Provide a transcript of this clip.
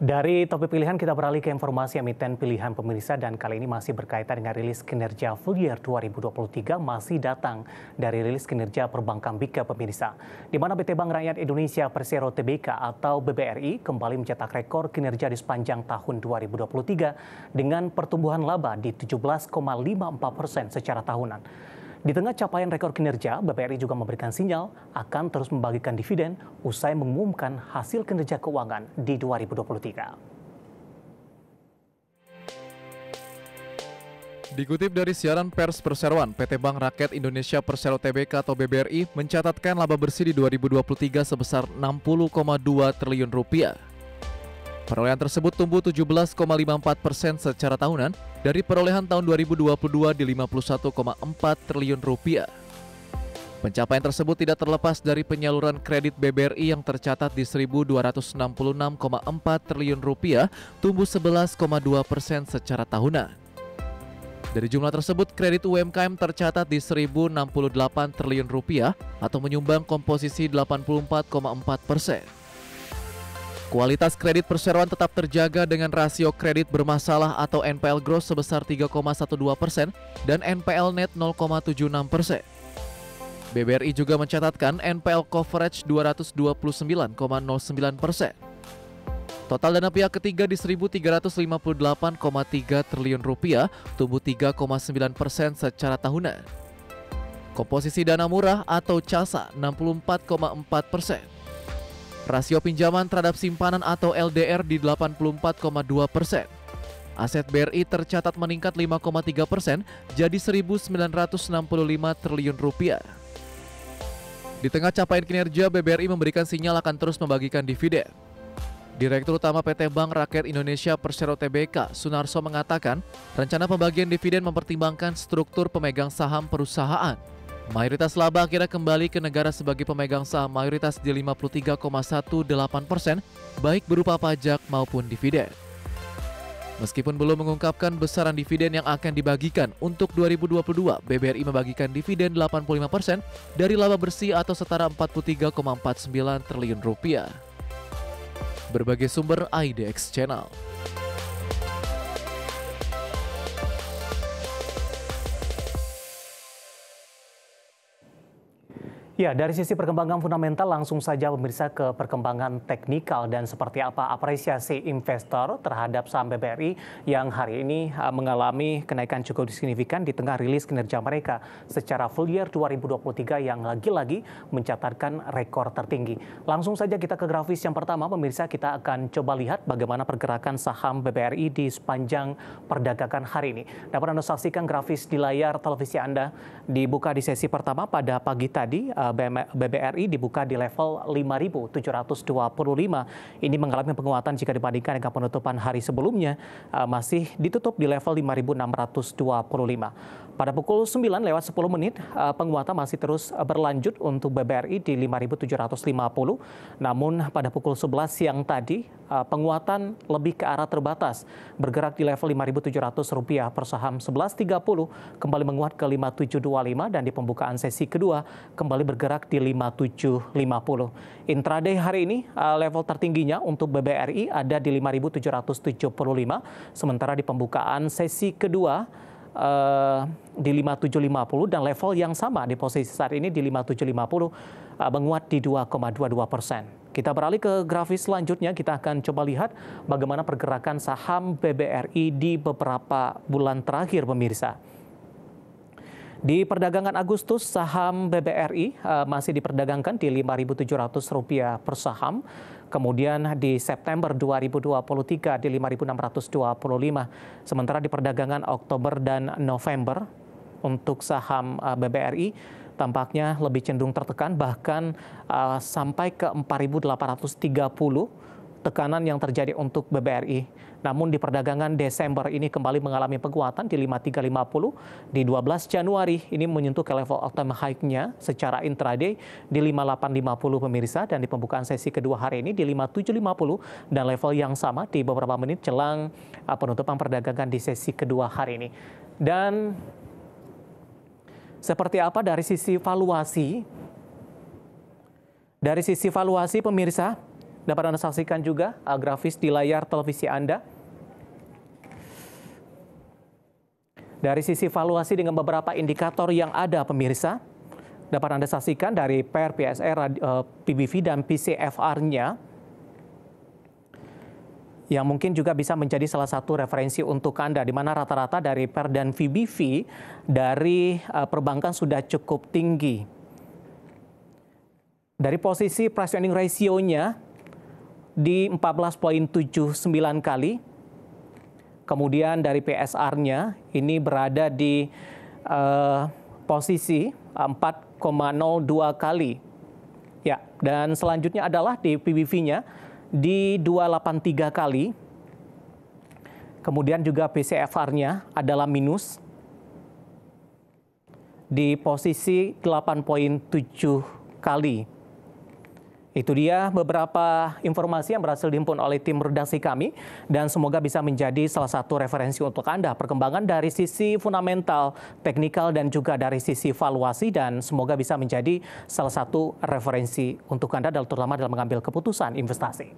Dari topik pilihan kita beralih ke informasi emiten pilihan pemirsa dan kali ini masih berkaitan dengan rilis kinerja full year 2023 masih datang dari rilis kinerja perbankan BIK pemirsa. Di mana PT Bank Rakyat Indonesia Persero Tbk atau BBRI kembali mencetak rekor kinerja di sepanjang tahun 2023 dengan pertumbuhan laba di 17,54% secara tahunan. Di tengah capaian rekor kinerja, BBRI juga memberikan sinyal akan terus membagikan dividen usai mengumumkan hasil kinerja keuangan di 2023. Dikutip dari siaran pers perseroan, PT Bank Rakyat Indonesia Persero Tbk atau BBRI mencatatkan laba bersih di 2023 sebesar 60,2 triliun rupiah. Perolehan tersebut tumbuh 17,54% secara tahunan dari perolehan tahun 2022 di 51,4 triliun rupiah. Pencapaian tersebut tidak terlepas dari penyaluran kredit BBRI yang tercatat di 1.266,4 triliun rupiah, tumbuh 11,2% secara tahunan. Dari jumlah tersebut, kredit UMKM tercatat di 1.068 triliun rupiah atau menyumbang komposisi 84,4%. Kualitas kredit perseroan tetap terjaga dengan rasio kredit bermasalah atau NPL gross sebesar 3,12% dan NPL net 0,76%. BBRI juga mencatatkan NPL coverage 229,09%. Total dana pihak ketiga di 1.358,3 triliun rupiah, tumbuh 3,9% secara tahunan. Komposisi dana murah atau CASA 64,4%. Rasio pinjaman terhadap simpanan atau LDR di 84,2%. Aset BRI tercatat meningkat 5,3% jadi 1.965 triliun rupiah. Di tengah capaian kinerja, BBRI memberikan sinyal akan terus membagikan dividen. Direktur Utama PT Bank Rakyat Indonesia Persero Tbk, Sunarso mengatakan, rencana pembagian dividen mempertimbangkan struktur pemegang saham perusahaan. Mayoritas laba akhirnya kembali ke negara sebagai pemegang saham mayoritas di 53,18%, baik berupa pajak maupun dividen. Meskipun belum mengungkapkan besaran dividen yang akan dibagikan untuk 2022, BBRI membagikan dividen 85% dari laba bersih atau setara 43,49 triliun rupiah. Berbagai sumber IDX Channel. Ya, dari sisi perkembangan fundamental langsung saja pemirsa ke perkembangan teknikal dan seperti apa apresiasi investor terhadap saham BBRI yang hari ini mengalami kenaikan cukup signifikan di tengah rilis kinerja mereka secara full year 2023 yang lagi-lagi mencatatkan rekor tertinggi. Langsung saja kita ke grafis yang pertama pemirsa, kita akan coba lihat bagaimana pergerakan saham BBRI di sepanjang perdagangan hari ini. Dapat Anda saksikan grafis di layar televisi Anda dibuka di sesi pertama pada pagi tadi. BBRI dibuka di level 5.725. Ini mengalami penguatan jika dibandingkan dengan penutupan hari sebelumnya masih ditutup di level 5.625. Pada pukul 9 lewat 10 menit, penguatan masih terus berlanjut untuk BBRI di 5.750. Namun pada pukul 11 siang tadi, penguatan lebih ke arah terbatas, bergerak di level Rp5.700 per saham. 11.30 kembali menguat ke 5.725 dan di pembukaan sesi kedua kembali bergerak di 5.750. Intraday hari ini level tertingginya untuk BBRI ada di 5.775, sementara di pembukaan sesi kedua di 5.750 dan level yang sama di posisi saat ini di 5.750 menguat di 2,22%. Kita beralih ke grafis selanjutnya, kita akan coba lihat bagaimana pergerakan saham BBRI di beberapa bulan terakhir pemirsa. Di perdagangan Agustus, saham BBRI masih diperdagangkan di Rp5.700 per saham. Kemudian di September 2023 di 5.625. Sementara di perdagangan Oktober dan November untuk saham BBRI tampaknya lebih cenderung tertekan, bahkan sampai ke 4.830 tekanan yang terjadi untuk BBRI. Namun di perdagangan Desember ini kembali mengalami penguatan di 5.350. Di 12 Januari ini menyentuh ke level all-time high-nya secara intraday di 5.850 pemirsa. Dan di pembukaan sesi kedua hari ini di 5.750 dan level yang sama di beberapa menit jelang penutupan perdagangan di sesi kedua hari ini. Dan seperti apa dari sisi valuasi? Dari sisi valuasi pemirsa, dapat Anda saksikan juga grafis di layar televisi Anda. Dari sisi valuasi dengan beberapa indikator yang ada pemirsa, dapat Anda saksikan dari PER, PSR, PBV dan PCFR-nya yang mungkin juga bisa menjadi salah satu referensi untuk Anda, di mana rata-rata dari PER dan PBV dari perbankan sudah cukup tinggi. Dari posisi price earning ratio-nya di 14,79 kali, kemudian dari PSR-nya ini berada di posisi 4,02 kali. Ya, dan selanjutnya adalah di PBV-nya di 283 kali. Kemudian juga PCFR-nya adalah minus di posisi 8,7 kali. Itu dia beberapa informasi yang berhasil dihimpun oleh tim redaksi kami dan semoga bisa menjadi salah satu referensi untuk Anda. Perkembangan dari sisi fundamental, teknikal dan juga dari sisi valuasi dan semoga bisa menjadi salah satu referensi untuk Anda terutama dalam mengambil keputusan investasi.